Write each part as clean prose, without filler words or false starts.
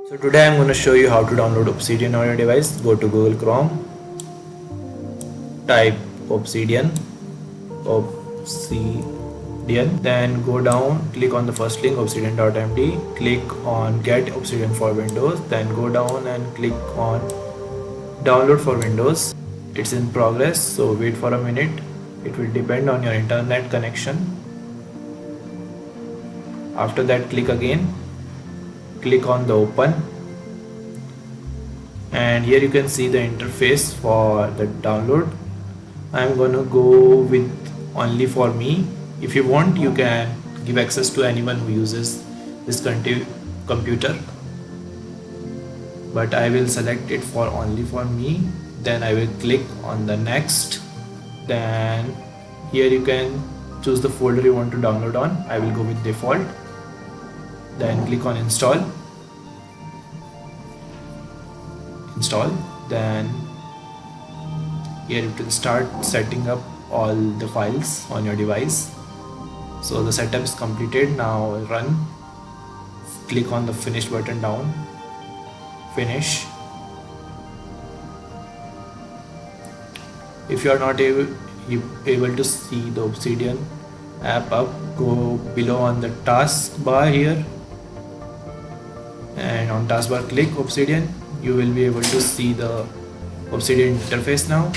So today I'm going to show you how to download Obsidian on your device. Go to Google Chrome, type Obsidian, then go down, click on the first link obsidian.md, click on get Obsidian for Windows, then go down and click on download for Windows. It's in progress, so wait for a minute. It will depend on your internet connection. After that, click again, click on the open, and here you can see the interface for the download. I'm gonna go with only for me. If you want, you can give access to anyone who uses this computer, but I will select it for only for me. Then I will click on the next. Then here you can choose the folder you want to download on. I will go with default. Then click on install. Then here you can start setting up all the files on your device. So the setup is completed. Now run. Click on the finish button down. Finish. If you are not able to see the Obsidian app up, go below on the taskbar here, and on taskbar click Obsidian. You will be able to see the Obsidian interface now.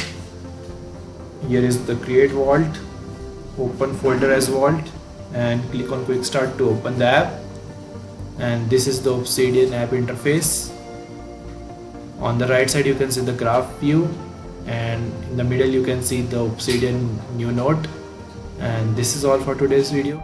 Here is the create vault, open folder as vault, and click on quick start to open the app. And this is the Obsidian app interface. On the right side you can see the graph view, and in the middle you can see the Obsidian new note. And this is all for today's video.